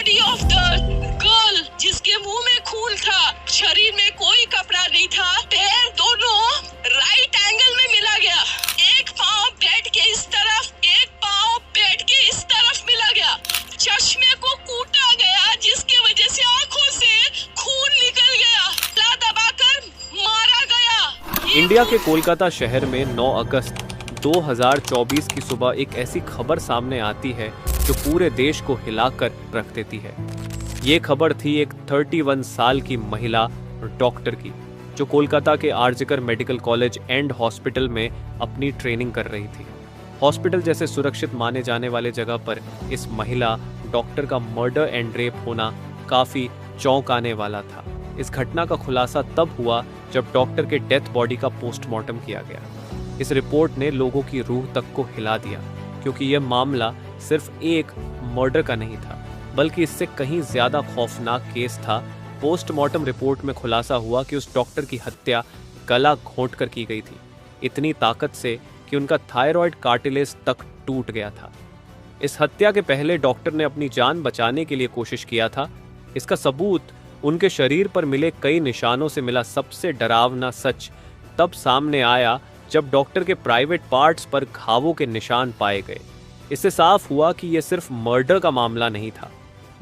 Body of the girl जिसके मुंह में खून था, शरीर में कोई कपड़ा नहीं था, पैर दोनों राइट एंगल में मिला गया, एक पाँव बेड के इस तरफ, एक पाँव बेड के इस तरफ मिला गया, चश्मे को कूटा गया जिसकी वजह से आंखों से खून निकल गया, ला दबाकर मारा गया। इंडिया के कोलकाता शहर में 9 अगस्त 2024 की सुबह एक ऐसी खबर सामने आती है जो पूरे देश को हिलाकर रख देती है। ये खबर थी एक 31 साल की महिला डॉक्टर की, जो कोलकाता के RG Kar medical college and hospital में अपनी ट्रेनिंग कर रही थी। हॉस्पिटल जैसे सुरक्षित माने जाने वाले जगह पर इस महिला डॉक्टर का मर्डर एंड रेप होना काफी चौंकाने वाला था। इस घटना का खुलासा तब हुआ जब डॉक्टर के डेथ बॉडी का पोस्टमार्टम किया गया। इस रिपोर्ट ने लोगों की रूह तक को हिला दिया, क्योंकि यह मामला सिर्फ एक मर्डर का नहीं था, बल्कि इससे कहीं ज्यादा खौफनाक केस था। पोस्टमार्टम रिपोर्ट में खुलासा हुआ कि उस डॉक्टर की हत्या गला घोंटकर की गई थी, इतनी ताकत से कि उनका थायराइड कार्टिलेज तक टूट गया था। इस हत्या के पहले डॉक्टर ने अपनी जान बचाने के लिए कोशिश किया था। इसका सबूत उनके शरीर पर मिले कई निशानों से मिला। सबसे डरावना सच तब सामने आया जब डॉक्टर के प्राइवेट पार्ट्स पर घावों के निशान पाए गए। इससे साफ हुआ कि यह सिर्फ मर्डर का मामला नहीं था,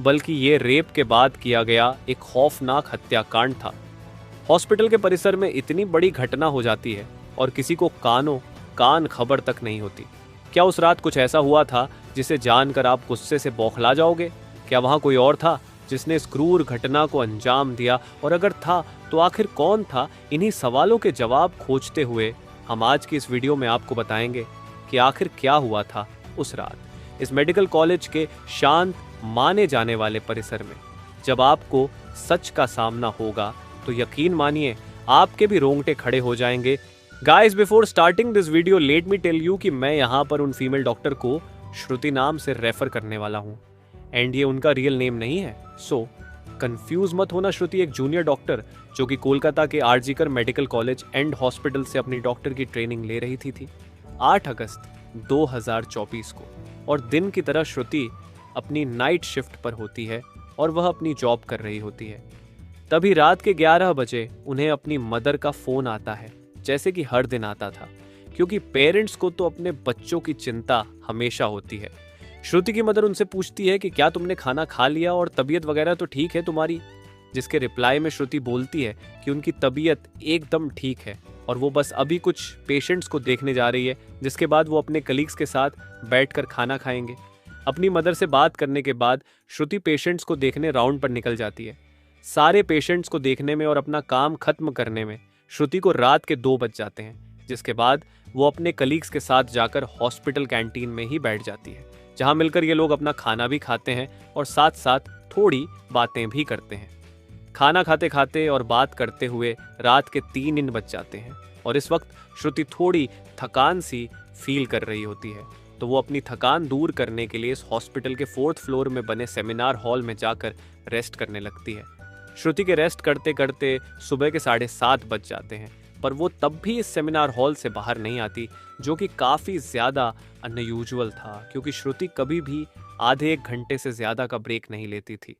बल्कि ये रेप के बाद किया गया एक खौफनाक हत्याकांड था। हॉस्पिटल के परिसर में इतनी बड़ी घटना हो जाती है और किसी को कान खबर तक नहीं होती। क्या उस रात कुछ ऐसा हुआ था जिसे जानकर आप गुस्से से बौखला जाओगे? क्या वहां कोई और था जिसने इस क्रूर घटना को अंजाम दिया? और अगर था तो आखिर कौन था? इन्हीं सवालों के जवाब खोजते हुए हम आज की इस वीडियो में आपको बताएंगे कि आखिर क्या हुआ था उस रात इस मेडिकल कॉलेज के शांत माने जाने वाले परिसर में। जब आपको सच का सामना होगा तो यकीन मानिए आपके भी रोंगटे खड़े हो जाएंगे। Guys, before starting this video let me tell you कि मैं यहाँ पर उन फीमेल डॉक्टर को श्रुति नाम से रेफर करने वाला हूँ, एंड ये उनका रियल नेम नहीं है। सो कंफ्यूज मत होना। श्रुति एक जूनियर डॉक्टर जो कि कोलकाता के RG Kar medical college and hospital से अपनी डॉक्टर की ट्रेनिंग ले रही थी 8 अगस्त 2024 को। और दिन की तरह श्रुति अपनी नाइट शिफ्ट पर होती है और वह अपनी जॉब कर रही होती है। तभी रात के 11 बजे उन्हें अपनी मदर का फोन आता है, जैसे कि हर दिन आता था, क्योंकि पेरेंट्स को तो अपने बच्चों की चिंता हमेशा होती है। श्रुति की मदर उनसे पूछती है कि क्या तुमने खाना खा लिया और तबीयत वगैरह तो ठीक है तुम्हारी? जिसके रिप्लाई में श्रुति बोलती है कि उनकी तबीयत एकदम ठीक है और वो बस अभी कुछ पेशेंट्स को देखने जा रही है, जिसके बाद वो अपने कलीग्स के साथ बैठकर खाना खाएंगे। अपनी मदर से बात करने के बाद श्रुति पेशेंट्स को देखने राउंड पर निकल जाती है। सारे पेशेंट्स को देखने में और अपना काम खत्म करने में श्रुति को रात के 2 बज जाते हैं, जिसके बाद वो अपने कलीग्स के साथ जाकर हॉस्पिटल कैंटीन में ही बैठ जाती है, जहां मिलकर ये लोग अपना खाना भी खाते हैं और साथ साथ थोड़ी बातें भी करते हैं। खाना खाते खाते और बात करते हुए रात के 3 बज जाते हैं और इस वक्त श्रुति थोड़ी थकान सी फील कर रही होती है, तो वो अपनी थकान दूर करने के लिए इस हॉस्पिटल के 4th फ्लोर में बने सेमिनार हॉल में जाकर रेस्ट करने लगती है। श्रुति के रेस्ट करते करते सुबह के 7:30 बज जाते हैं, पर वो तब भी इस सेमिनार हॉल से बाहर नहीं आती, जो कि काफ़ी ज़्यादा अनयूजुअल था, क्योंकि श्रुति कभी भी आधे 1 घंटे से ज़्यादा का ब्रेक नहीं लेती थी।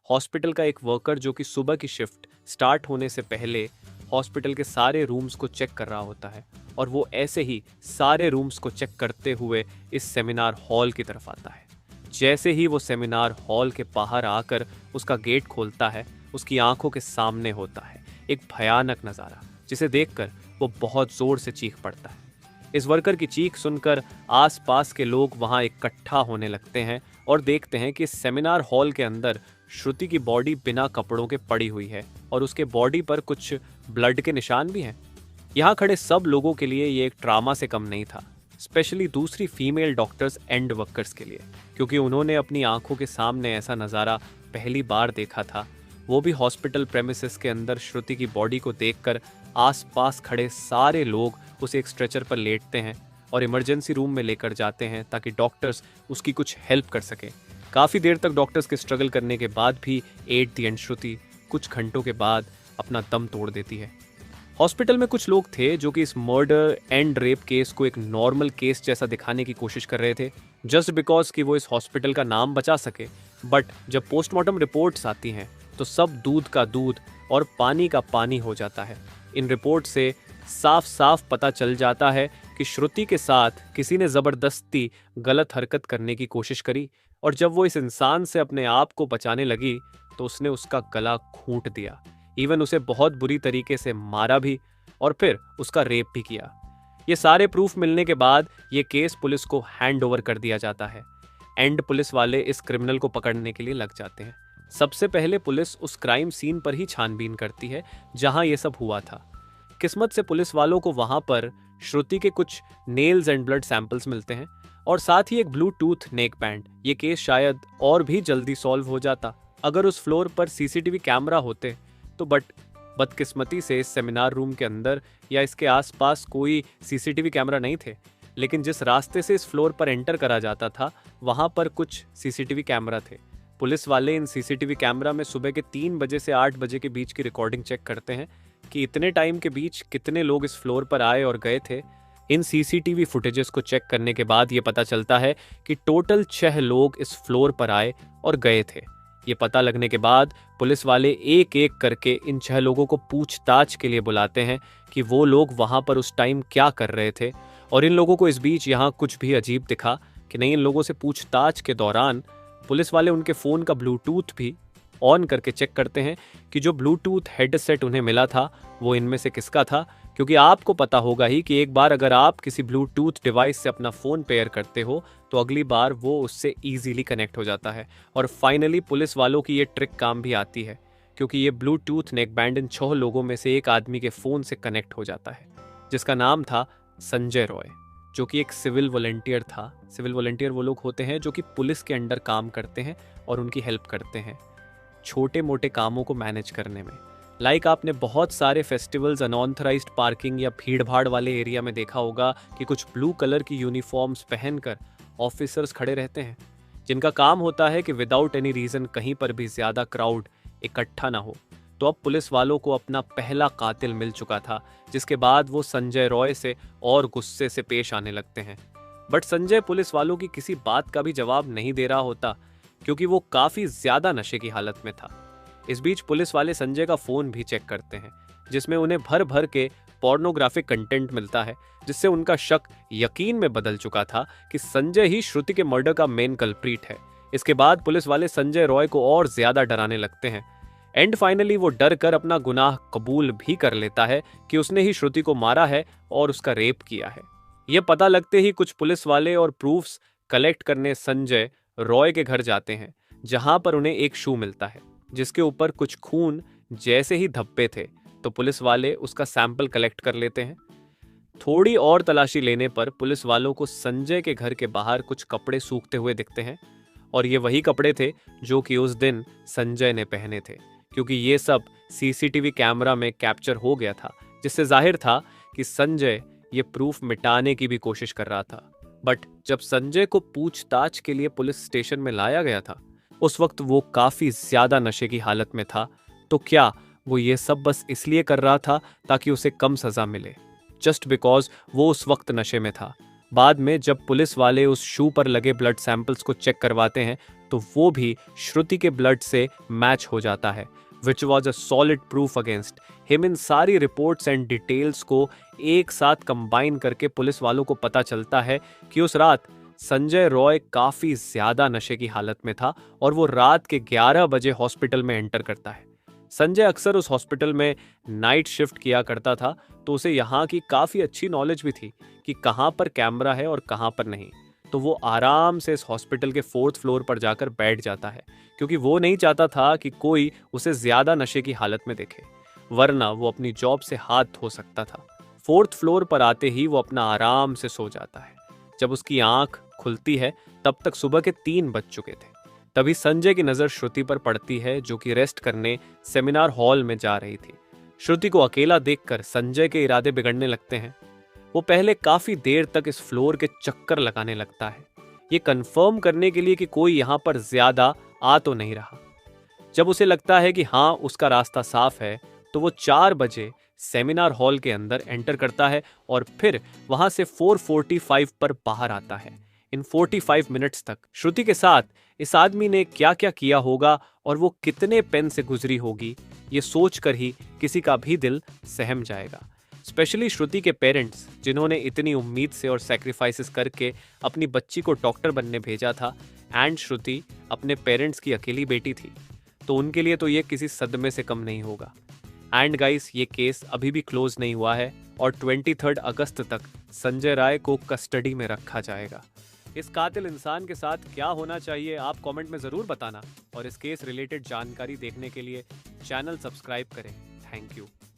हॉस्पिटल का एक वर्कर जो कि सुबह की शिफ्ट स्टार्ट होने से पहले हॉस्पिटल के सारे रूम्स को चेक कर रहा होता है, और वो ऐसे ही सारे रूम्स को चेक करते हुए इस सेमिनार हॉल की तरफ आता है। जैसे ही वो सेमिनार हॉल के बाहर आकर उसका गेट खोलता है, उसकी आंखों के सामने होता है एक भयानक नज़ारा, जिसे देखकर वो बहुत जोर से चीख पड़ता है। इस वर्कर की चीख सुनकर आसपास के लोग वहां इकट्ठा होने लगते हैं और देखते हैं कि सेमिनार हॉल के अंदर श्रुति की बॉडी बिना कपड़ों के पड़ी हुई है और उसके बॉडी पर कुछ ब्लड के निशान भी हैं। यहाँ खड़े सब लोगों के लिए ये एक ट्रामा से कम नहीं था, स्पेशली दूसरी फीमेल डॉक्टर्स एंड वर्कर्स के लिए, क्योंकि उन्होंने अपनी आंखों के सामने ऐसा नज़ारा पहली बार देखा था। वो भी हॉस्पिटल प्रेमिसेस के अंदर श्रुति की बॉडी को देखकर आसपास खड़े सारे लोग उसे एक स्ट्रेचर पर लेटते हैं और इमरजेंसी रूम में लेकर जाते हैं ताकि डॉक्टर्स उसकी कुछ हेल्प कर सकें। काफ़ी देर तक डॉक्टर्स के स्ट्रगल करने के बाद भी एट द एंड श्रुति कुछ घंटों के बाद अपना दम तोड़ देती है। हॉस्पिटल में कुछ लोग थे जो कि इस मर्डर एंड रेप केस को एक नॉर्मल केस जैसा दिखाने की कोशिश कर रहे थे, जस्ट बिकॉज कि वो इस हॉस्पिटल का नाम बचा सके। बट जब पोस्टमार्टम रिपोर्ट्स आती हैं तो सब दूध का दूध और पानी का पानी हो जाता है। इन रिपोर्ट से साफ साफ पता चल जाता है कि श्रुति के साथ किसी ने ज़बरदस्ती गलत हरकत करने की कोशिश करी और जब वो इस इंसान से अपने आप को बचाने लगी तो उसने उसका गला घूंट दिया। इवन उसे बहुत बुरी तरीके से मारा भी और फिर उसका रेप भी किया। ये सारे प्रूफ मिलने के बाद ये केस पुलिस को हैंड ओवर कर दिया जाता है एंड पुलिस वाले इस क्रिमिनल को पकड़ने के लिए लग जाते हैं। सबसे पहले पुलिस उस क्राइम सीन पर ही छानबीन करती है जहां ये सब हुआ था। किस्मत से पुलिस वालों को वहां पर श्रुति के कुछ नेल्स एंड ब्लड सैंपल्स मिलते हैं और साथ ही एक ब्लूटूथ नेक बैंड। ये केस शायद और भी जल्दी सॉल्व हो जाता अगर उस फ्लोर पर सीसीटीवी कैमरा होते तो, बट बदकिस्मती से इस सेमिनार रूम के अंदर या इसके आसपास कोई सीसीटीवी कैमरा नहीं थे। लेकिन जिस रास्ते से इस फ्लोर पर एंटर करा जाता था वहां पर कुछ सीसीटीवी कैमरा थे। पुलिस वाले इन सीसीटीवी कैमरा में सुबह के 3 बजे से 8 बजे के बीच की रिकॉर्डिंग चेक करते हैं कि इतने टाइम के बीच कितने लोग इस फ्लोर पर आए और गए थे। इन सीसीटीवी फुटेजेस को चेक करने के बाद ये पता चलता है कि टोटल 6 लोग इस फ्लोर पर आए और गए थे। ये पता लगने के बाद पुलिस वाले एक एक करके इन 6 लोगों को पूछताछ के लिए बुलाते हैं कि वो लोग वहां पर उस टाइम क्या कर रहे थे। और इन लोगों को इस बीच यहाँ कुछ भी अजीब दिखा कि नहीं। इन लोगों से पूछताछ के दौरान पुलिस वाले उनके फ़ोन का ब्लूटूथ भी ऑन करके चेक करते हैं कि जो ब्लूटूथ हेडसेट उन्हें मिला था वो इनमें से किसका था। क्योंकि आपको पता होगा ही कि एक बार अगर आप किसी ब्लूटूथ डिवाइस से अपना फ़ोन पेयर करते हो तो अगली बार वो उससे ईजीली कनेक्ट हो जाता है। और फाइनली पुलिस वालों की ये ट्रिक काम भी आती है क्योंकि ये ब्लूटूथ नेक बैंड इन 6 लोगों में से एक आदमी के फ़ोन से कनेक्ट हो जाता है जिसका नाम था संजय रॉय, जो कि एक सिविल वॉलंटियर था। सिविल वॉलंटियर वो लोग होते हैं जो कि पुलिस के अंडर काम करते हैं और उनकी हेल्प करते हैं छोटे मोटे कामों को मैनेज करने में। लाइक आपने बहुत सारे फेस्टिवल्स अनऑथराइज्ड पार्किंग या भीड़ भाड़ वाले एरिया में देखा होगा कि कुछ ब्लू कलर की यूनिफॉर्म्स पहनकर ऑफिसर्स खड़े रहते हैं जिनका काम होता है कि विदाउट एनी रीज़न कहीं पर भी ज़्यादा क्राउड इकट्ठा ना हो। तो अब पुलिस वालों को अपना पहला कातिल मिल चुका था जिसके बाद वो संजय रॉय से और गुस्से से पेश आने लगते हैं। बट संजय पुलिस वालों की किसी बात का भी जवाब नहीं दे रहा होता क्योंकि वो काफ़ी ज़्यादा नशे की हालत में था। इस बीच पुलिस वाले संजय का फ़ोन भी चेक करते हैं जिसमें उन्हें भर भर के पोर्नोग्राफिक कंटेंट मिलता है जिससे उनका शक यकीन में बदल चुका था कि संजय ही श्रुति के मर्डर का मेन कल्प्रीट है। इसके बाद पुलिस वाले संजय रॉय को और ज़्यादा डराने लगते हैं एंड फाइनली वो डर कर अपना गुनाह कबूल भी कर लेता है कि उसने ही श्रुति को मारा है और उसका रेप किया है। यह पता लगते ही कुछ पुलिस वाले और प्रूफ्स कलेक्ट करने संजय रॉय के घर जाते हैं जहां पर उन्हें एक शू मिलता है जिसके ऊपर कुछ खून जैसे ही धब्बे थे। तो पुलिस वाले उसका सैंपल कलेक्ट कर लेते हैं। थोड़ी और तलाशी लेने पर पुलिस वालों को संजय के घर के बाहर कुछ कपड़े सूखते हुए दिखते हैं और ये वही कपड़े थे जो कि उस दिन संजय ने पहने थे क्योंकि ये सब सीसीटीवी कैमरा में कैप्चर हो गया था जिससे जाहिर था कि संजय ये प्रूफ मिटाने की भी कोशिश कर रहा था। बट जब संजय को पूछताछ के लिए पुलिस स्टेशन में लाया गया था उस वक्त वो काफ़ी ज़्यादा नशे की हालत में था। तो क्या वो ये सब बस इसलिए कर रहा था ताकि उसे कम सज़ा मिले, जस्ट बिकॉज वो उस वक्त नशे में था? बाद में जब पुलिस वाले उस शू पर लगे ब्लड सैंपल्स को चेक करवाते हैं तो वो भी श्रुति के ब्लड से मैच हो जाता है which was a solid proof against him. इन सारी रिपोर्ट्स एंड डिटेल्स को एक साथ कंबाइन करके पुलिस वालों को पता चलता है कि उस रात संजय रॉय काफ़ी ज़्यादा नशे की हालत में था और वो रात के 11 बजे हॉस्पिटल में एंटर करता है। संजय अक्सर उस हॉस्पिटल में नाइट शिफ्ट किया करता था तो उसे यहाँ की काफ़ी अच्छी नॉलेज भी थी कि कहाँ पर कैमरा है और कहाँ पर नहीं। तो वो आराम से इस हॉस्पिटल के 4th फ्लोर पर जाकर बैठ जाता है क्योंकि वो नहीं चाहता था कि कोई उसे ज़्यादा नशे की हालत में देखे, वरना वो अपनी जॉब से हाथ धो सकता था। 4th फ्लोर पर आते ही वो अपना आराम से सो जाता है। जब उसकी आंख खुलती है तब तक सुबह के 3 बज चुके थे। तभी संजय की नज़र श्रुति पर पड़ती है जो कि रेस्ट करने सेमिनार हॉल में जा रही थी। श्रुति को अकेला देखकर संजय के इरादे बिगड़ने लगते हैं। वो पहले काफ़ी देर तक इस फ्लोर के चक्कर लगाने लगता है ये कंफर्म करने के लिए कि कोई यहाँ पर ज़्यादा आ तो नहीं रहा। जब उसे लगता है कि हाँ उसका रास्ता साफ है तो वो 4 बजे सेमिनार हॉल के अंदर एंटर करता है और फिर वहाँ से 4:45 पर बाहर आता है इन 45 मिनट्स तक। श्रुति के साथ इस आदमी ने क्या क्या किया होगा और वो कितने पेन से गुजरी होगी, ये सोचकर ही किसी का भी दिल सहम जाएगा। स्पेशली श्रुति के पेरेंट्स, जिन्होंने इतनी उम्मीद से और सैक्रिफाइसेस करके अपनी बच्ची को डॉक्टर बनने भेजा था, एंड श्रुति अपने पेरेंट्स की अकेली बेटी थी, तो उनके लिए तो ये किसी सदमे से कम नहीं होगा। एंड गाइस, ये केस अभी भी क्लोज नहीं हुआ है और 23 अगस्त तक संजय राय को कस्टडी में रखा जाएगा। इस कातिल इंसान के साथ क्या होना चाहिए, आप कमेंट में ज़रूर बताना, और इस केस रिलेटेड जानकारी देखने के लिए चैनल सब्सक्राइब करें। Thank you.